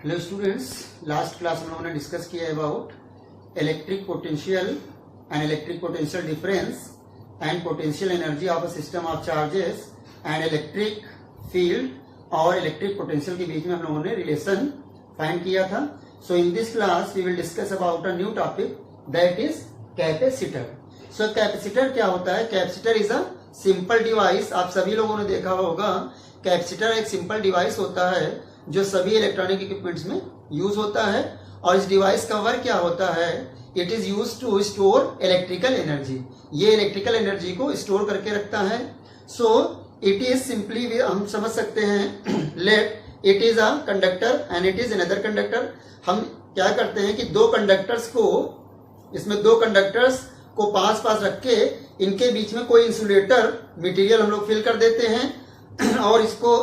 Hello students, last class में हम लोगों ने डिस्कस किया about electric potential and electric potential difference and potential energy of a system of charges and electric field और electric potential के बीच में हम लोगों ने रिलेशन फाइंड किया था. So in this class we will discuss about a new topic that is capacitor. So capacitor क्या होता है? Capacitor is a simple device. आप सभी लोगों ने देखा होगा कैपेसिटर एक सिंपल डिवाइस होता है जो सभी इलेक्ट्रॉनिक इक्विपमेंट्स में यूज होता है. और इस डिवाइस का वर्क क्या होता है? It is use to store electrical energy. ये इलेक्ट्रिकल एनर्जी को स्टोर करके रखता है. सो इट इज सिंपली हम समझ सकते हैं late it is a conductor and it is another conductor. हम क्या करते हैं कि दो कंडक्टर्स को पास रख के इनके बीच में कोई इंसुलेटर मटेरियल हम लोग फिल कर देते हैं और इसको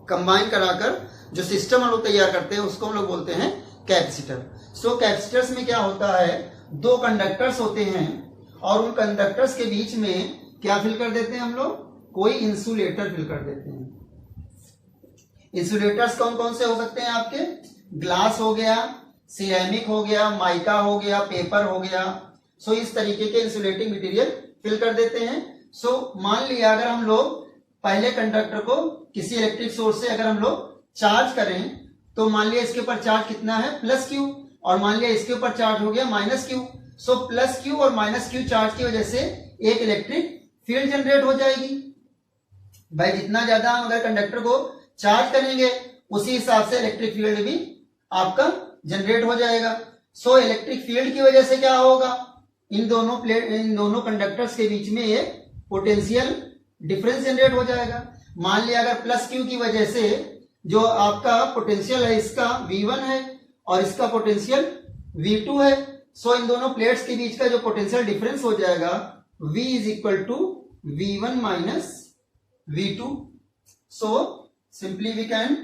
कंबाइन कराकर जो सिस्टम हम लोग तैयार करते हैं उसको हम लोग बोलते हैं कैपेसिटर. सो कैपेसिटर्स में क्या होता है? दो कंडक्टर्स होते हैं और उन कंडक्टर्स के बीच में क्या फिल कर देते हैं हम लोग? कोई इंसुलेटर फिल कर देते हैं. इंसुलेटर्स कौन कौन से हो सकते हैं आपके? ग्लास हो गया, सिरेमिक हो गया, माइका हो गया, पेपर हो गया. सो इस तरीके के इंसुलेटिंग मटेरियल फिल कर देते हैं. सो मान लिया अगर हम लोग पहले कंडक्टर को किसी इलेक्ट्रिक सोर्स से अगर हम लोग चार्ज करें तो मान लिया इसके ऊपर चार्ज कितना है? Plus Q. और मान लिया इसके ऊपर चार्ज हो गया minus Q. So plus Q और माइनस क्यू चार्ज की वजह से एक इलेक्ट्रिक फील्ड जनरेट हो जाएगी. भाई जितना ज्यादा हम अगर कंडक्टर को चार्ज करेंगे उसी हिसाब से इलेक्ट्रिक फील्ड भी आपका जनरेट हो जाएगा. सो इलेक्ट्रिक फील्ड की वजह से क्या होगा? इन दोनों कंडक्टर्स के बीच में एक पोटेंशियल डिफरेंस जनरेट हो जाएगा. मान लिया अगर प्लस क्यू की वजह से जो आपका पोटेंशियल है इसका V1 है और इसका पोटेंशियल V2 है. सो इन दोनों प्लेट्स के बीच का जो पोटेंशियल डिफरेंस हो जाएगा V is equal to V1 minus V2. So simply we can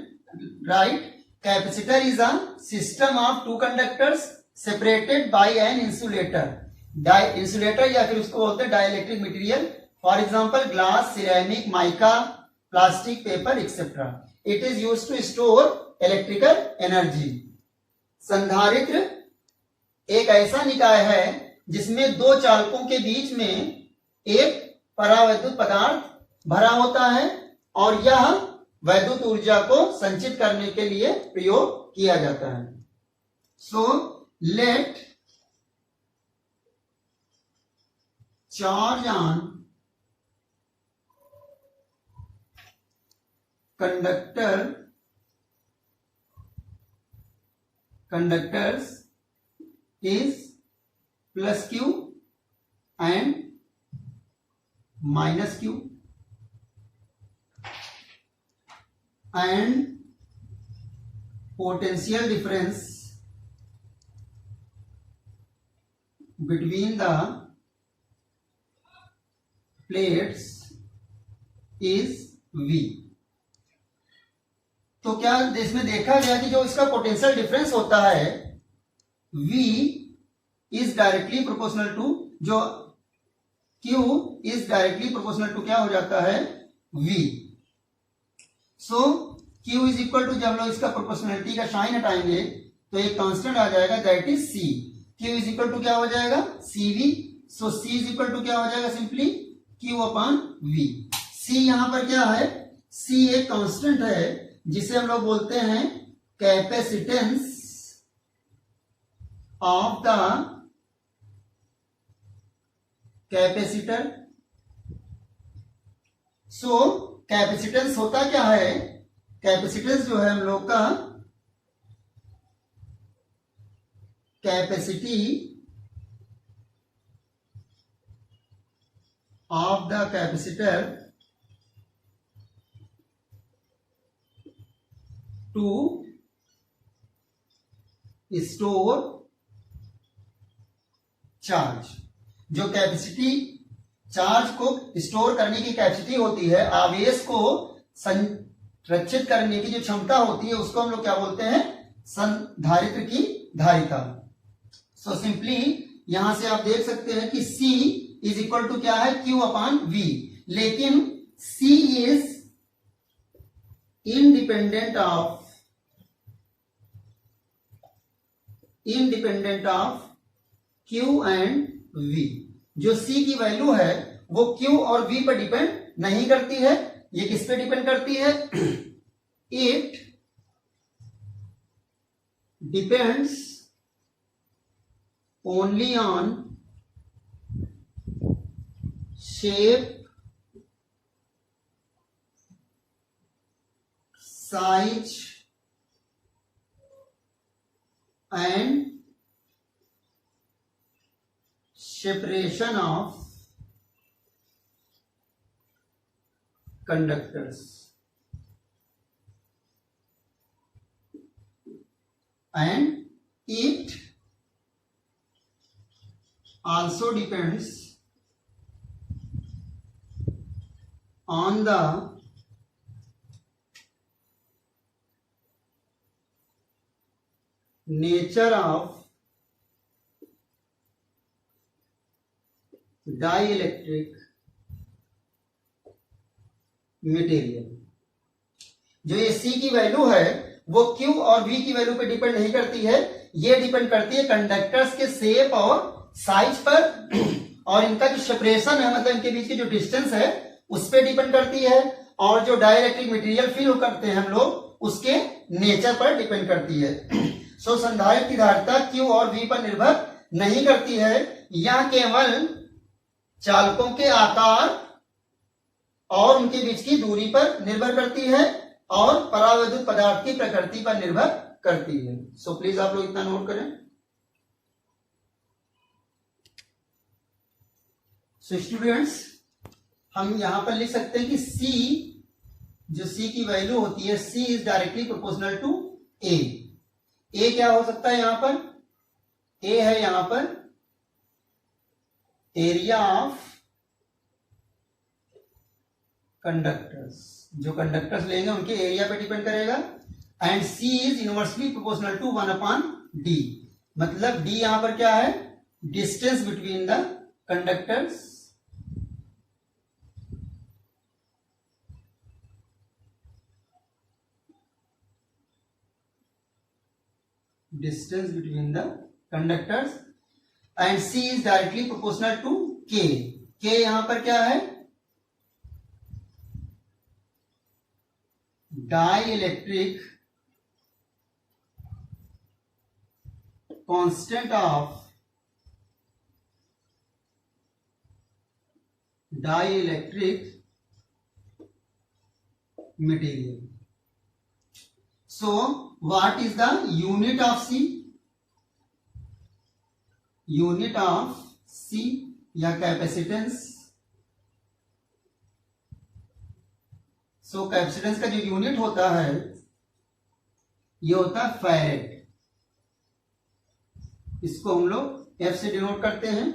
write capacitor is a system of two conductors separated by an insulator. Insulator या फिर उसको बोलते हैं dielectric material. For example glass, ceramic, mica, plastic, paper etcetera. It is used to store electrical energy. संधारित्र एक ऐसा निकाय है जिसमें दो चालकों के बीच में एक परावैद्युत पदार्थ भरा होता है और यह वैद्युत ऊर्जा को संचित करने के लिए प्रयोग किया जाता है. So let charge on conductors is plus q and minus q and potential difference between the plates is V. तो क्या इसमें देखा गया कि जो इसका पोटेंशियल डिफरेंस होता है V is directly proportional to जो Q is directly proportional to क्या हो जाता है? V. So Q is equal to जब लोग इसका प्रोपोर्शनलिटी का साइन हटाएंगे तो एक कांस्टेंट आ जाएगा that is C. Q is equal to क्या हो जाएगा? CV. So C is equal to क्या हो जाएगा? Simply Q upon V. C यहां पर क्या है? C एक कांस्टेंट है जिसे हम लोग बोलते हैं capacitance of the capacitor. So capacitance होता क्या है? कैपेसिटेंस जो है हम लोग का capacity of the capacitor to store charge. जो कैपेसिटी चार्ज को स्टोर करने की कैपेसिटी होती है, आवेश को संरक्षित करने की जो क्षमता होती है उसको हम लोग क्या बोलते हैं? संधारित्र की धारिता. सो सिंपली यहां से आप देख सकते हैं कि C इज इक्वल टू क्या है? Q upon V. लेकिन C is independent of independent of Q and V। जो C की वैल्यू है वो Q और V पर डिपेंड नहीं करती है। ये किस पे डिपेंड करती है? It depends only on shape, size and separation of conductors, and it also depends on the nature of dielectric material. जो ये C की वैल्यू है वो Q और V की वैल्यू पे डिपेंड नहीं करती है, ये डिपेंड करती है कंडक्टर्स के शेप और साइज पर, और इनका जो सेपरेशन है मतलब इनके बीच की जो डिस्टेंस है उस पे डिपेंड करती है, और जो डाइलेक्ट्रिक मटेरियल फील करते हैं हम लोग उसके नेचर पर डिपेंड करती है। सो संधारित्र की धारिता Q और V पर निर्भर नहीं करती है, यह केवल चालकों के आकार और उनके बीच की दूरी पर निर्भर करती है और परावैद्युत पदार्थ की प्रकृति पर निर्भर करती है। सो प्लीज आप लोग इतना नोट करें। सो स्टूडेंट्स, हम यहां पर लिख सकते हैं कि C, जो C की वैल्यू होती है, C is directly proportional to A। A क्या हो सकता है यहां पर? A है यहां पर एरिया ऑफ कंडक्टर्स, जो कंडक्टर्स लेंगे उनके एरिया पे डिपेंड करेगा, and C is inversely proportional to 1/D। मतलब D यहां पर क्या है? Distance between the conductors, distance between the conductors, and C is directly proportional to K। K यहां पर क्या है? Dielectric constant of dielectric material. So what is the unit of C? Unit of C या capacitance. So capacitance का जो unit होता है ये होता है फैरेड, इसको हम लोग F से डिनोट करते हैं।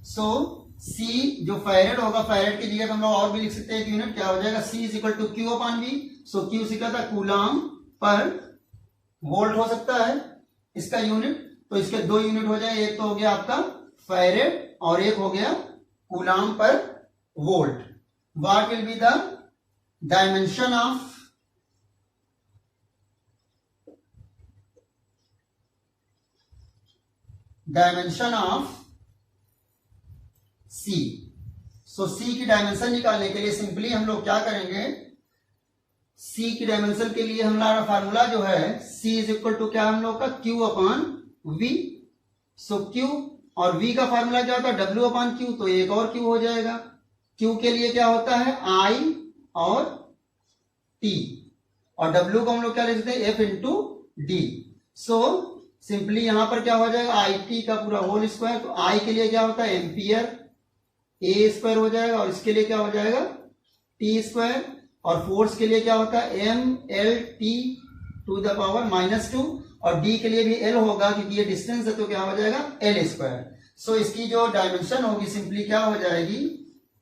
सो C जो फैरेड होगा, फैरेड की जगह हम लोग और भी लिख सकते हैं, यूनिट क्या हो जाएगा? C is equal to Q upon V। So Q सीखा था कूलाम पर वोल्ट हो सकता है इसका यूनिट, तो इसके दो यूनिट हो जाए, एक तो हो गया आपका फैरेड और एक हो गया कूलाम पर volt. What will be the dimension of C। So C की डायमेंशन निकालने के लिए सिंपली हम लोग क्या करेंगे? C की डायमेंशन के लिए हमारा फार्मूला जो है C इज इक्वल टू क्या हम लोग का? Q upon V। So Q और V का फार्मूला क्या होता है? W अपॉन Q, तो एक और Q हो जाएगा। Q के लिए क्या होता है? I और T, और W को हम लोग क्या लिख सकते हैं? F into D। So simply यहां पर क्या हो जाएगा? IT का पूरा होल स्क्वायर, तो I के लिए क्या होता है? एम्पियर, A स्क्वायर हो जाएगा, और इसके लिए क्या हो जाएगा? T स्क्वायर, और फोर्स के लिए क्या होता है? MLT टू द पावर -2, और D के लिए भी L होगा क्योंकि ये डिस्टेंस है, तो क्या हो जाएगा? L square. सो इसकी जो डायमेंशन होगी सिंपली क्या हो जाएगी?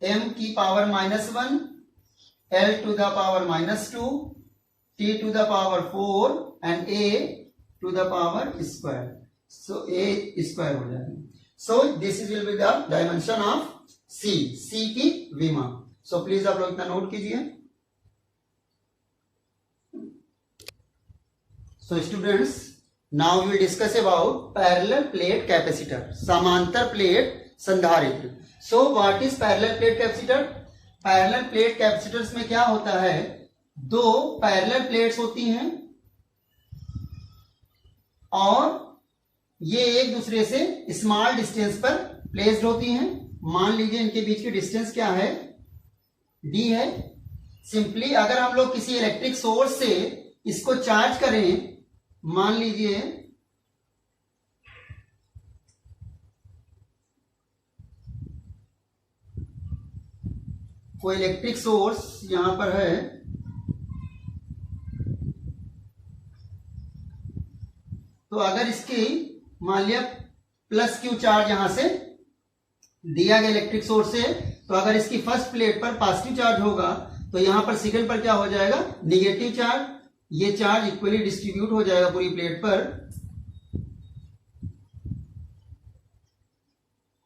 M की power -1, L to the power -2, T to the power 4 and A to the power square. So A square हो जाएगा। So this will be the dimension of C की विमा। सो प्लीज आप लोग इतना नोट कीजिए। So students, now we will discuss about parallel plate capacitor, समांतर plate संधारित्र। So what is parallel plate capacitor? Parallel plate capacitors में क्या होता है, दो पैरेलल प्लेट्स होती हैं और ये एक दूसरे से स्मॉल डिस्टेंस पर प्लेस्ड होती हैं। मान लीजिए इनके बीच की डिस्टेंस क्या है, d है। सिंपली अगर हम लोग किसी इलेक्ट्रिक सोर्स से इसको चार्ज करें, मान लीजिए कोई इलेक्ट्रिक सोर्स यहां पर है, तो अगर इसकी मान लिया प्लस क्यू चार्ज यहां से दिया गया इलेक्ट्रिक सोर्स से, तो अगर इसकी फर्स्ट प्लेट पर पॉजिटिव चार्ज होगा तो यहां पर सेकंड पर क्या हो जाएगा, निगेटिव चार्ज। ये चार्ज इक्वली डिस्ट्रीब्यूट हो जाएगा पूरी प्लेट पर,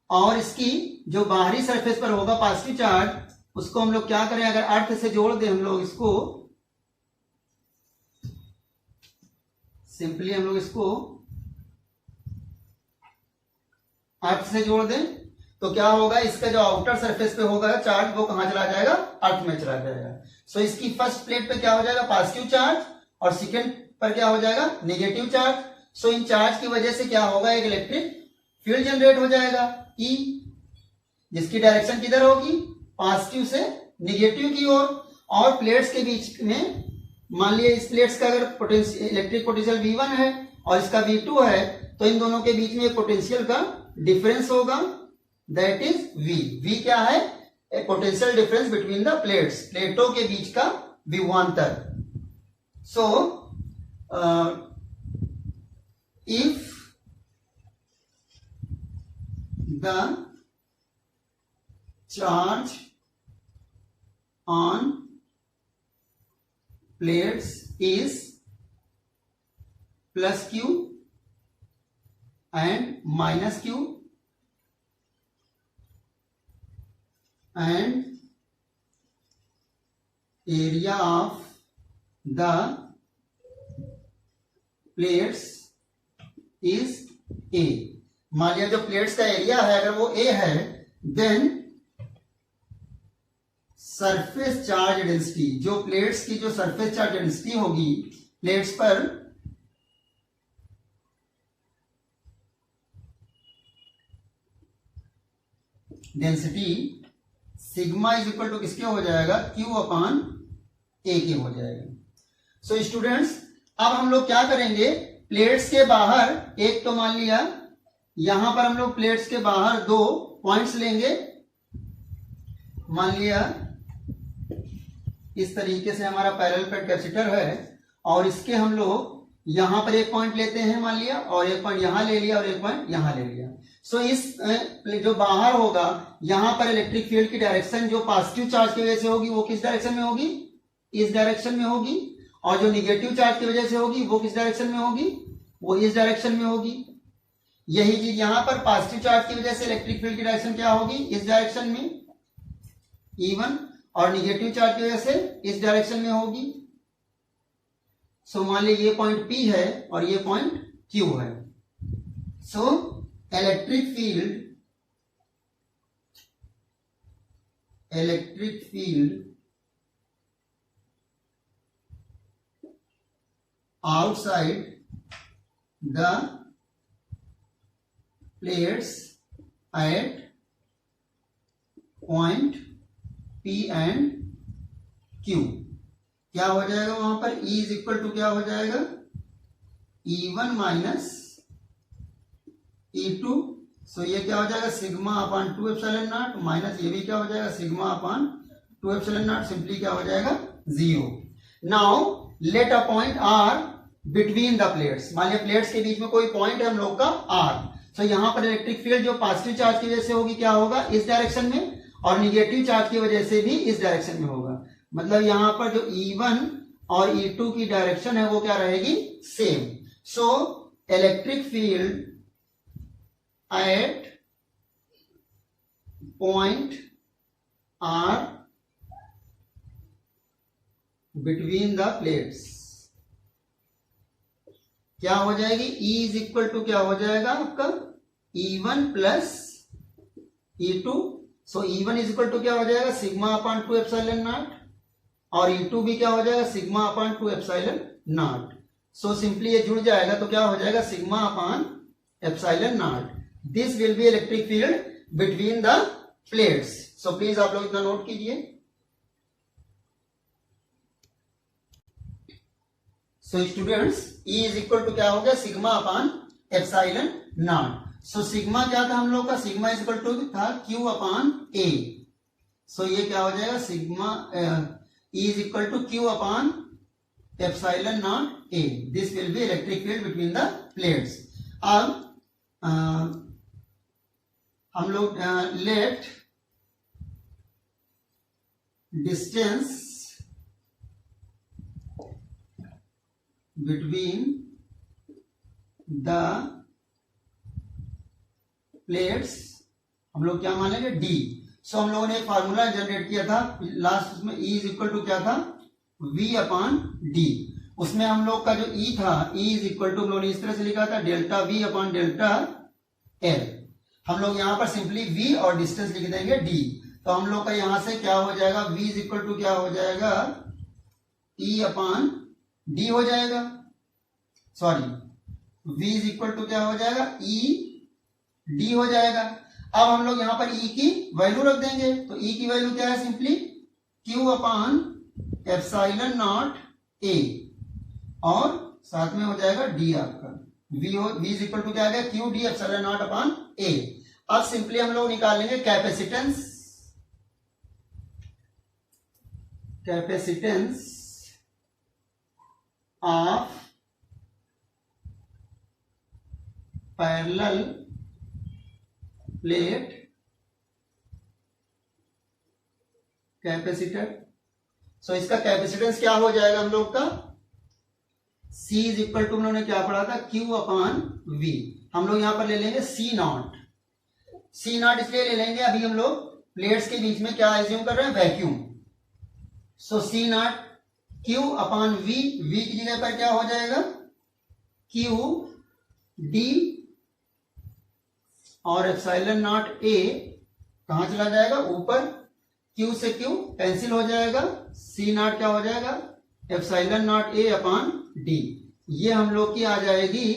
और इसकी जो बाहरी सरफेस पर होगा पॉजिटिव चार्ज, उसको हम लोग क्या करें, अगर अर्थ से जोड़ दें हम लोग इसको, सिंपली हम लोग इसको अर्थ से जोड़ दें तो क्या होगा, इसका जो आउटर सरफेस पे होगा चार्ज वो कहां चला जाएगा, अर्थ में चला जाएगा। सो इसकी फर्स्ट प्लेट पे क्या हो जाएगा, पॉजिटिव चार्ज, और सेकंड पर क्या हो जाएगा, negative charge. So in charge की वजह से क्या होगा, एक इलेक्ट्रिक फील्ड जनरेट हो जाएगा E, जिसकी डायरेक्शन किधर होगी, पॉजिटिव से निगेटिव की ओर। और प्लेट्स के बीच में मान लिया इस प्लेट्स का अगर पोटेंशियल इलेक्ट्रिक पोटेंशियल V1 है और इसका V2 है, तो इन दोनों के बीच में पोटेंशियल का डिफरेंस होगा, दैट इज V। V क्या है, a potential difference between the plates, प्लेटों के बीच का विभवांतर। So if the charge on plates is plus Q and minus Q, and area of the plates is A। मान लिया जो प्लेट्स का एरिया है अगर वो A है, देन सरफेस चार्ज डेंसिटी, जो प्लेट्स की जो सरफेस चार्ज डेंसिटी होगी प्लेट्स पर, density sigma is equal to किसके हो जाएगा, Q अपान A के हो जाएगा। सो स्टूडेंट्स अब हम लोग क्या करेंगे, प्लेट्स के बाहर एक, तो मान लिया यहां पर हम लोग प्लेट्स के बाहर दो पॉइंट्स लेंगे, मान लिया इस तरीके से हमारा पैरेलल प्लेट कैपेसिटर है, और इसके हम लोग यहां पर एक पॉइंट लेते हैं मान लिया, और एक पॉइंट यहां ले लिया और एक पॉइंट यहां ले लिया। सो इस जो बाहर होगा यहां पर इलेक्ट्रिक फील्ड की डायरेक्शन जो पॉजिटिव चार्ज की वजह से होगी वो किस डायरेक्शन में होगी, इस डायरेक्शन में होगी, और जो निगेटिव चार्ज की वजह से होगी वो किस डायरेक्शन में होगी, वो इस डायरेक्शन में होगी। यही चीज यहां पर पॉजिटिव चार्ज की वजह से इलेक्ट्रिक फील्ड की डायरेक्शन क्या होगी, इस डायरेक्शन में E1, और निगेटिव चार्ज की वजह से इस डायरेक्शन में होगी। सो मान लीजिए ये पॉइंट P है और ये पॉइंट Q है। So electric field outside the plates at point P and Q क्या हो जाएगा, वहां पर E इज इक्वल टू क्या हो जाएगा, E1 माइनस E2। सो ये क्या हो जाएगा, sigma upon 2 epsilon not, minus ये भी क्या हो जाएगा, sigma upon 2 epsilon not, simply क्या हो जाएगा, 0। Now let a point R between the plates, मान लिया प्लेट्स के बीच में कोई पॉइंट है हम लोग का R। सो यहां पर इलेक्ट्रिक फील्ड जो पॉजिटिव चार्ज की वजह से होगी क्या होगा, इस डायरेक्शन में, और निगेटिव चार्ज की वजह से भी इस डायरेक्शन में होगा। मतलब यहां पर जो E1 और E2 की डायरेक्शन है वो क्या रहेगी, same. So electric field at point R between the plates क्या हो जाएगी, E इज इक्वल टू क्या हो जाएगा आपका E1 plus E2। So E1 is equal to क्या हो जाएगा सिग्मा अपॉन 2 एप्सिलॉन नॉट, और E2 भी क्या हो जाएगा sigma upon 2 epsilon naught. So simply ये जुड़ जाएगा तो क्या हो जाएगा sigma upon epsilon naught. This will be electric field between the plates. So please आप लोग इतना नोट कीजिए। So students E is equal to क्या हो गया sigma upon epsilon naught. So sigma क्या था हम लोग का, सिग्मा इज इक्वल टू था Q अपॉन A। सो ये क्या हो जाएगा sigma E is equal to Q upon epsilon naught A। This will be electric field between the plates. अब हम लोग let distance between the plates हम लोग क्या मान लेंगे D। सो हम लोगों ने एक फार्मूला जनरेट किया था लास्ट, उसमें E इज इक्वल टू क्या था V अपॉन D। उसमें हम लोग का जो E था E इज इक्वल टू हम लोगों ने इस तरह से लिखा था delta V upon delta L। हम लोग यहाँ पर सिंपली V और डिस्टेंस लिख देंगे D। तो हम लोग का यहां से क्या हो जाएगा V इज इक्वल टू क्या हो जाएगा E अपॉन D हो जाएगा, sorry V is equal to क्या हो जाएगा E D हो जाएगा। अब हम लोग यहां पर E की वैल्यू रख देंगे, तो E की वैल्यू क्या है simply Q upon epsilon naught A, और साथ में हो जाएगा D आपका V इज इक्वल टू क्या आ गया Q D epsilon naught upon A। अब सिंपली हम लोग निकालेंगे capacitance of parallel plate capacitor. So इसका कैपेसिटेंस क्या हो जाएगा हम लोग का C इज इक्वल टू हम लोगों ने क्या पढ़ा था Q अपॉन V। हम लोग यहां पर ले लेंगे C नॉट। C नॉट इसलिए ले लेंगे अभी हम लोग प्लेट्स के बीच में क्या एज्यूम कर रहे हैं vacuum. So C not Q upon V, V की जगह पर क्या हो जाएगा Q D, और एप्सिलॉन नॉट A कहां चला जाएगा ऊपर, Q से Q कैंसिल हो जाएगा, C नॉट क्या हो जाएगा epsilon naught A upon D। ये हम लोग की आ जाएगी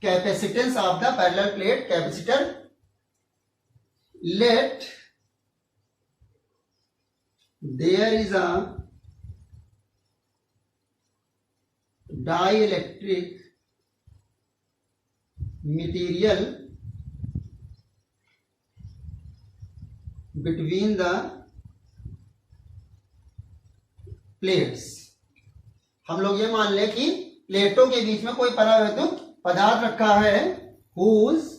capacitance of the parallel plate capacitor. Let there is a dielectric material between the plates. हम लोग ये मान लें कि प्लेटों के बीच में कोई परावैद्युत पदार्थ रखा है whose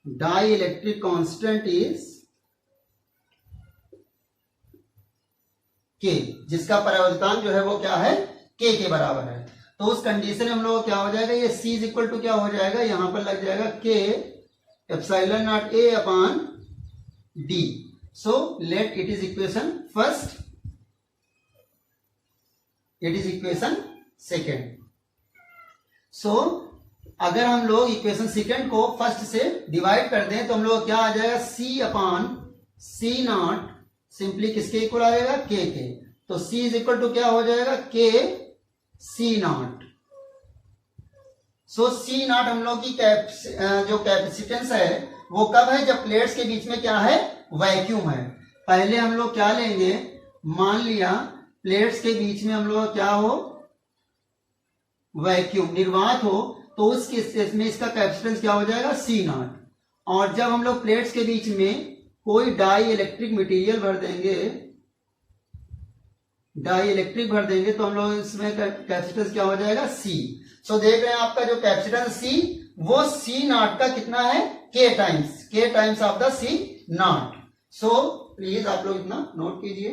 dielectric constant is K, जिसका परावर्तन जो है वो क्या है K के बराबर है। तो उस कंडीशन में हम लोग क्या हो जाएगा ये C इज इक्वल टू क्या हो जाएगा यहां पर लग जाएगा K epsilon naught A upon D। So let it is equation first, it is equation second. So अगर हम लोग इक्वेशन सेकेंड को फर्स्ट से डिवाइड कर दें तो हम लोग क्या आ जाएगा C upon C naught simply किसके इक्वल आ जाएगा K के। तो C इज इक्वल टू क्या हो जाएगा K C naught. So C not हम लोग की जो कैपेसिटेंस है वो कब है जब प्लेट्स के बीच में क्या है वैक्यूम है। पहले हम लोग क्या लेंगे, मान लिया प्लेट्स के बीच में हम लोग क्या हो वैक्यूम निर्वात हो, तो उस केस में इसका कैपेसिटेंस क्या हो जाएगा C नॉट। और जब हम लोग प्लेट्स के बीच में कोई डाई इलेक्ट्रिक मटेरियल भर देंगे, डाई इलेक्ट्रिक भर देंगे तो हम लोग इसमें कैपेसिटेंस क्या हो जाएगा C। सो देख रहे हैं आपका जो कैपेसिटेंस C वो C नॉट का कितना है K times of the C naught. So please आप लोग इतना नोट कीजिए।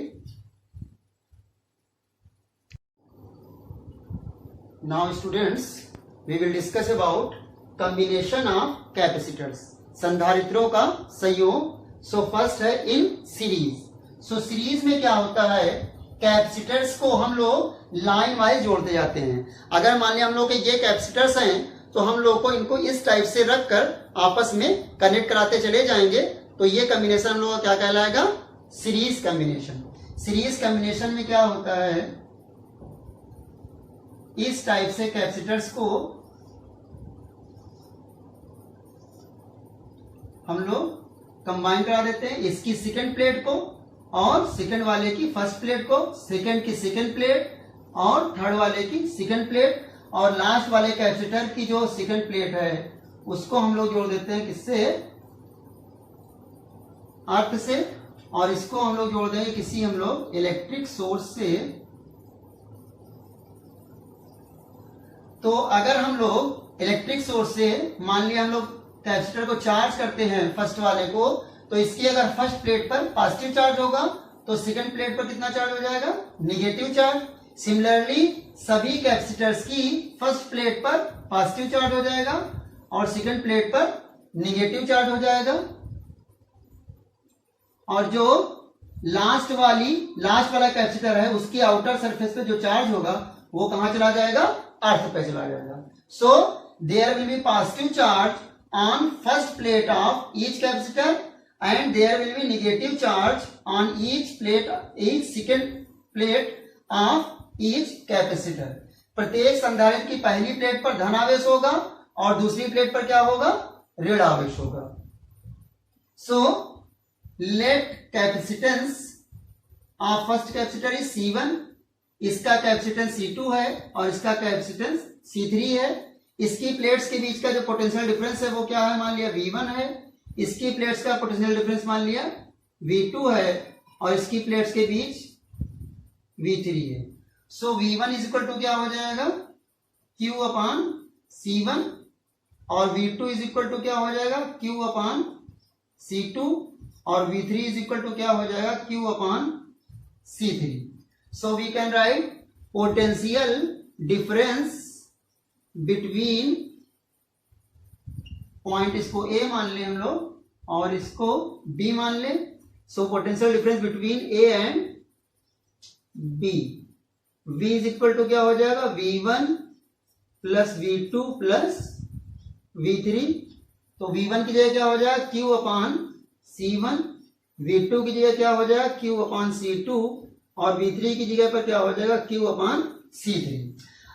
Now students we will discuss about combination of capacitors, संधारित्रों का संयोग। सो फर्स्ट है इन सीरीज। सो सीरीज में क्या होता है, कैपेसिटर्स को हम लोग लाइन वाइज जोड़ते जाते हैं। अगर मान लिया हम लोग के ये कैपेसिटर्स हैं तो हम लोग को इनको इस टाइप से रखकर आपस में कनेक्ट कराते चले जाएंगे, तो ये कॉम्बिनेशन हम लोग का क्या कहलाएगा, सीरीज कॉम्बिनेशन। सीरीज कॉम्बिनेशन में क्या होता है, इस टाइप से कैपेसिटर्स को हम लोग कंबाइन करा देते हैं, इसकी सेकंड प्लेट को और सेकंड वाले की फर्स्ट प्लेट को, सेकंड की सेकंड प्लेट और थर्ड वाले की सेकंड प्लेट, और लास्ट वाले कैपेसिटर की जो सेकंड प्लेट है उसको हम लोग जोड़ देते हैं किससे, अर्थ से, और इसको हम लोग जोड़ देंगे किसी हम लोग इलेक्ट्रिक सोर्स से। तो अगर हम लोग इलेक्ट्रिक सोर्स से मान लिया हम लोग कैपेसिटर को चार्ज करते हैं फर्स्ट वाले को, तो इसकी अगर फर्स्ट प्लेट पर पॉजिटिव चार्ज होगा तो सेकंड प्लेट पर कितना चार्ज हो जाएगा, निगेटिव चार्ज। सिमिलरली सभी कैपेसिटर्स की फर्स्ट प्लेट पर पॉजिटिव चार्ज हो जाएगा और सेकंड प्लेट पर निगेटिव चार्ज हो जाएगा, और जो लास्ट वाला कैपेसिटर है उसकी आउटर सरफेस पे जो चार्ज होगा वो कहां चला जाएगा, अर्थ पे चला जाएगा। So there will be positive charge on first plate of each capacitor and there will be negative charge on each second plate of each capacitor। प्रत्येक संधारित्र की पहली प्लेट पर धनावेश होगा और दूसरी प्लेट पर क्या होगा, ऋण आवेश होगा। So let capacitance of first capacitor is C1, इसका कैपेसिटेंस C2 है और इसका कैपेसिटेंस C3 है। इसकी प्लेट्स के बीच का जो पोटेंशियल डिफरेंस है वो क्या है, मान लिया V1 है, इसकी प्लेट्स का पोटेंशियल डिफरेंस मान लिया V2 है और इसकी प्लेट्स के बीच V3 है। सो V1 इज इक्वल टू क्या हो जाएगा, Q अपॉन C1, और V2 इज इक्वल टू क्या हो जाएगा, Q अपॉन C2, और V3 इज इक्वल टू क्या हो जाएगा, Q upon C3। So we can write potential difference between, point इसको A मान ले हम लोग और इसको B मान ले। So potential difference between A and B, V is equal to क्या हो जाएगा, V1 plus V2 plus V3। तो V1 की जगह क्या हो जाएगा, Q अपॉन C1, V2 की जगह क्या हो जाएगा, Q अपॉन C2, और V3 की जगह पर क्या हो जाएगा, Q अपॉन C3।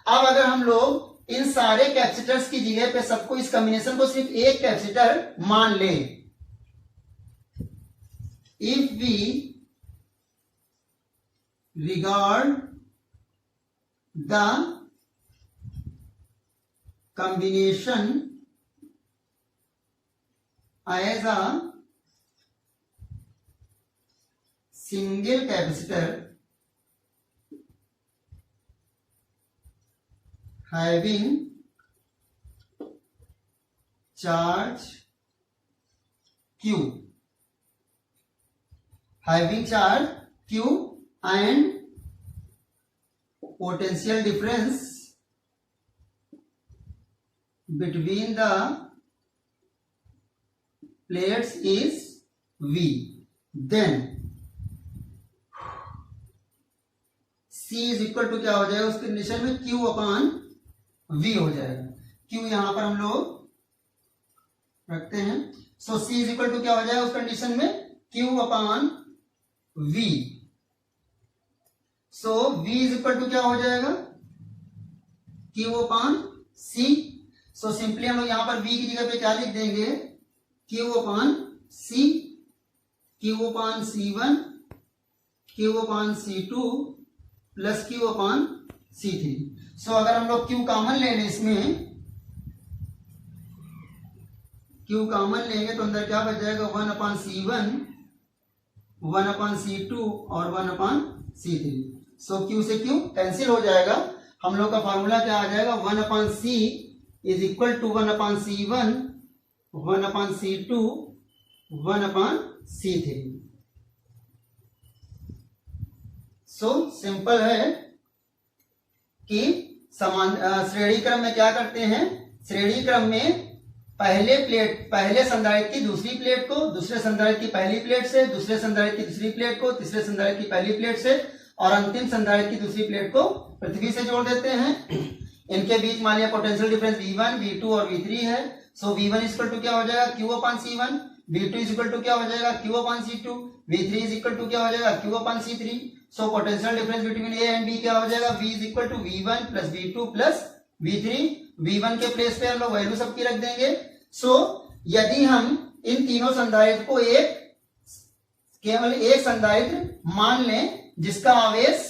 अब अगर हम लोग इन सारे कैपेसिटर्स की जगह पे सबको, इस कॉम्बिनेशन को सिर्फ एक कैपेसिटर मान ले, if we regard the combination as a single capacitor having charge Q and potential difference between the plates is V, then C is equal to क्या हो जाएगा, उस कंडीशन में Q अपॉन V हो जाएगा। Q यहां पर हम लोग रखते हैं। So C is equal to क्या हो जाएगा उस कंडीशन में, Q upon V। So V is equal to क्या हो जाएगा, Q upon C। So simply हम लोग यहां पर V की जगह पे क्या लिख देंगे, Q upon C, Q upon C1, Q upon C2 plus Q upon C3। सो अगर हम लोग Q कॉमन ले लें, इसमें Q कॉमन लेंगे तो अंदर क्या बच जाएगा, 1 अपॉन C1, 1 अपॉन C2 और 1 अपॉन C3। सो Q से Q कैंसिल हो जाएगा। हम लोग का फॉर्मूला क्या आ जाएगा, 1 upon C is equal to 1 upon C1, 1 upon C2, 1 upon C3। So simple है कि समान श्रेणी क्रम में क्या करते हैं, श्रेणी क्रम में पहले संधारित्र की दूसरी प्लेट को दूसरे संधारित्र की पहली प्लेट से, दूसरे संधारित्र की दूसरी प्लेट को तीसरे संधारित्र की पहली प्लेट से और अंतिम संधारित्र की दूसरी प्लेट को पृथ्वी से जोड़ देते हैं। इनके बीच मान लिया पोटेंशियल डिफरेंस V1, V2 और V3 है। सो V1 इक्वल टू क्या हो जाएगा Q/C1, V2 इक्वल टू क्या हो जाएगा Q/C2, V3 इक्वल टू क्या हो जाएगा Q/C3। So potential difference between A and B क्या हो जाएगा V equal to V1 plus V2 plus V3। V1 के प्लेस पे हम लोग वैल्यू सबकी रख देंगे। सो यदि हम इन तीनों संधारित्र को केवल एक संधारित्र मान लें जिसका आवेश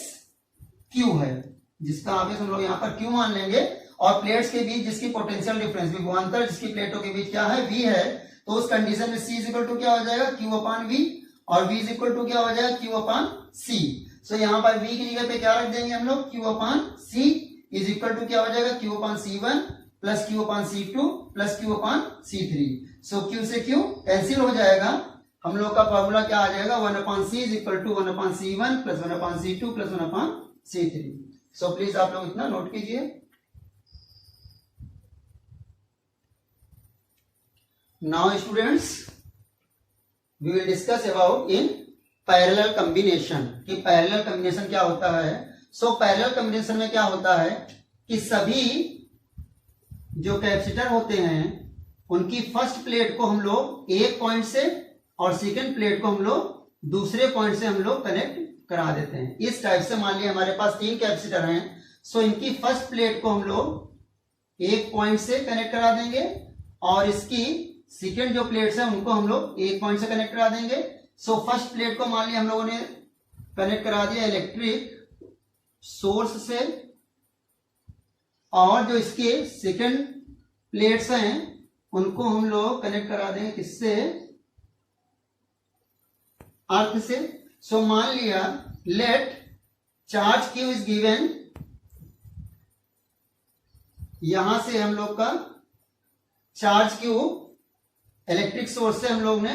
Q है, जिसका आवेश हम लोग यहाँ पर Q मान लेंगे और प्लेट्स के बीच जिसकी पोटेंशियल डिफरेंस विभवांतर जिसकी प्लेटों के बीच क्या है V है, तो उस कंडीशन में C इक्वल टू क्या हो जाएगा Q/V और V इक्वल टू क्या हो जाएगा Q/C। सो यहाँ पर V की जगह पे क्या रख देंगे हम लोग Q/C इज इक्वल टू क्या हो जाएगा Q/C1 plus Q/C2 plus Q/C3। सो Q से Q कैंसिल हो जाएगा। हम लोग का फॉर्मूला क्या आ जाएगा 1/C is equal to 1/C1 plus 1/C2 plus 1/C3। So please आप लोग इतना नोट कीजिए। Now students we will discuss about in parallel combination कि पैरेलल कॉम्बिनेशन क्या होता है। सो पैरेलल कॉम्बिनेशन में क्या होता है कि सभी जो कैपेसिटर होते हैं उनकी फर्स्ट प्लेट को हम लोग एक पॉइंट से और सेकंड प्लेट को हम लोग दूसरे पॉइंट से हम लोग कनेक्ट करा देते हैं। इस टाइप से मान लिया हमारे पास 3 कैपेसिटर हैं। सो इनकी फर्स्ट प्लेट को हम लोग एक पॉइंट से कनेक्ट करा देंगे और इसकी सेकंड जो प्लेट्स हैं उनको हम लोग एक पॉइंट से कनेक्ट करा देंगे। सो फर्स्ट प्लेट को मान लिया हम लोगों ने कनेक्ट करा दिया इलेक्ट्रिक सोर्स से और जो इसके सेकंड प्लेट्स हैं उनको हम लोग कनेक्ट करा देंगे किससे, अर्थ से। सो मान लिया let charge Q is given, यहां से हम लोग का चार्ज Q इलेक्ट्रिक सोर्स से हम लोग ने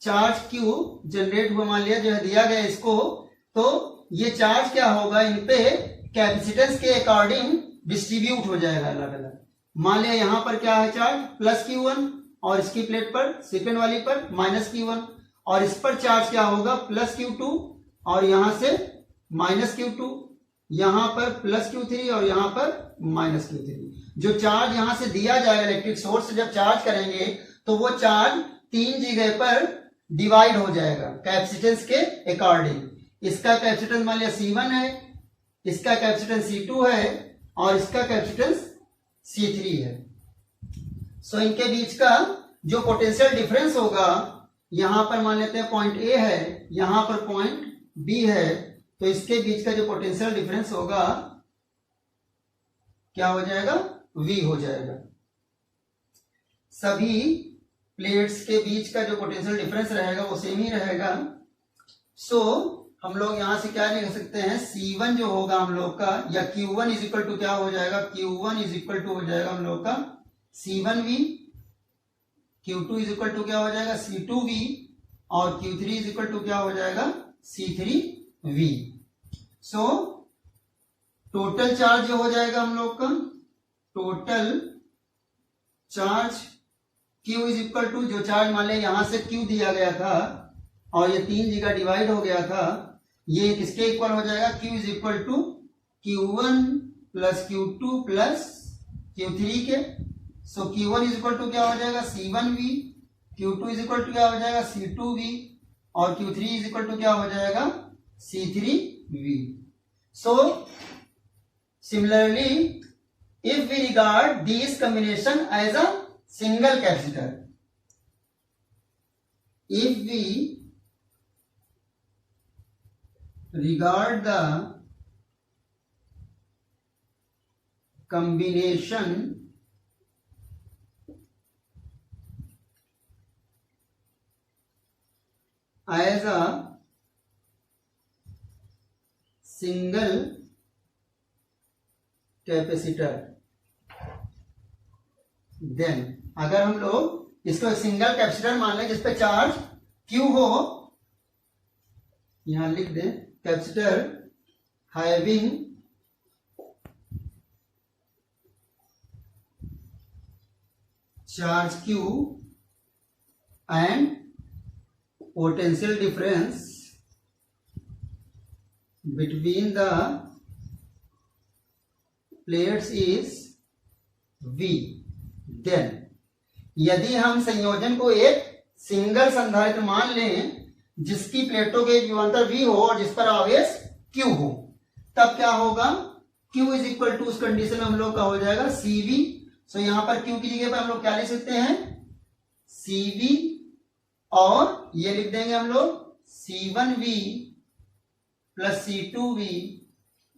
चार्ज Q जनरेट हुआ मान लिया जो है दिया गया इसको, तो ये चार्ज क्या होगा इन पे कैपेसिटेंस के अकॉर्डिंग डिस्ट्रीब्यूट हो जाएगा अलग अलग। मान लिया यहां पर क्या है चार्ज प्लस Q1 और इसकी प्लेट पर सेकंड वाली पर माइनस Q1 और इस पर चार्ज क्या होगा प्लस Q2 और यहां से माइनस Q2, यहां पर प्लस Q3 और यहां पर माइनस Q3। जो चार्ज यहां से दिया जाएगा इलेक्ट्रिक सोर्स से जब चार्ज करेंगे तो वो चार्ज 3 जगह पर डिवाइड हो जाएगा कैपेसिटेंस के अकॉर्डिंग। इसका कैपेसिटेंस मान लिया C1 है, इसका कैपेसिटेंस C2 है और इसका कैपेसिटेंस C3 है। सो इनके बीच का जो पोटेंशियल डिफरेंस होगा यहां पर मान लेते हैं पॉइंट A है, यहां पर पॉइंट B है, तो इसके बीच का जो पोटेंशियल डिफरेंस होगा क्या हो जाएगा V हो जाएगा। सभी प्लेट्स के बीच का जो पोटेंशियल डिफरेंस रहेगा वो सेम ही रहेगा। सो हम लोग यहां से क्या लिख सकते हैं C1 जो होगा हम लोग का या Q1 इज इक्वल टू क्या हो जाएगा Q1 इज इक्वल टू हो जाएगा हम लोग का C1V, Q2 is equal to क्या हो जाएगा C2V और Q3 इज इक्वल टू क्या हो जाएगा C3V। सो टोटल चार्ज जो हो जाएगा हम लोग का total charge Q is equal to जो चार्ज मान लें यहां से Q दिया गया था और ये 3 जगह डिवाइड हो गया था, ये किसके इक्वल हो जाएगा Q is equal to Q1 plus Q2 plus Q3 के। सो Q1 इज इक्वल टू क्या हो जाएगा C1V, Q2 is equal to क्या हो जाएगा C2V और Q3 इज इक्वल टू क्या हो जाएगा C3V। So similarly if we regard this combination as a single capacitor, if we regard the combination as a single capacitor, then अगर हम लोग इसको सिंगल कैपेसिटर मान लें जिसपे चार्ज Q हो, यहां लिख दें capacitor having charge Q and potential difference between the plates is V. Then यदि हम संयोजन को एक सिंगल संधारित्र मान लें जिसकी प्लेटों के विभवांतर V हो और जिस पर आवेश Q हो, तब क्या होगा, Q इज इक्वल टू, उस कंडीशन में हम लोग का हो जाएगा CV. सो यहां पर Q की जगह पर हम लोग क्या लिख सकते हैं, CV, और ये लिख देंगे हम लोग C1V plus C2V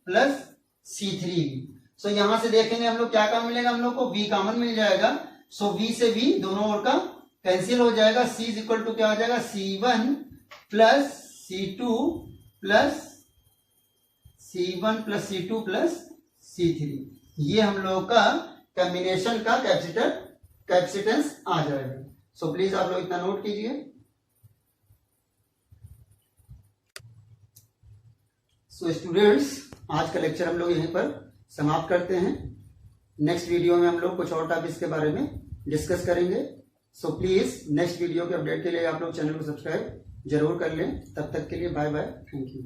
plus C3V. सो यहां से देखेंगे हम लोग क्या काम मिलेगा, हम लोग को V कॉमन मिल जाएगा. सो V से V दोनों ओर का कैंसिल हो जाएगा. C इज इक्वल टू क्या हो जाएगा, C1 plus C2 plus C1 plus C2 plus C3. ये हम लोग का कॉम्बिनेशन का कैपेसिटेंस आ जाएगा. सो प्लीज आप लोग इतना नोट कीजिए. सो स्टूडेंट्स, आज का लेक्चर हम लोग यहीं पर समाप्त करते हैं. नेक्स्ट वीडियो में हम लोग कुछ और टॉपिक्स के बारे में डिस्कस करेंगे. सो प्लीज नेक्स्ट वीडियो के अपडेट के लिए आप लोग चैनल को सब्सक्राइब जरूर कर लें. तब तक के लिए बाय बाय, थैंक यू.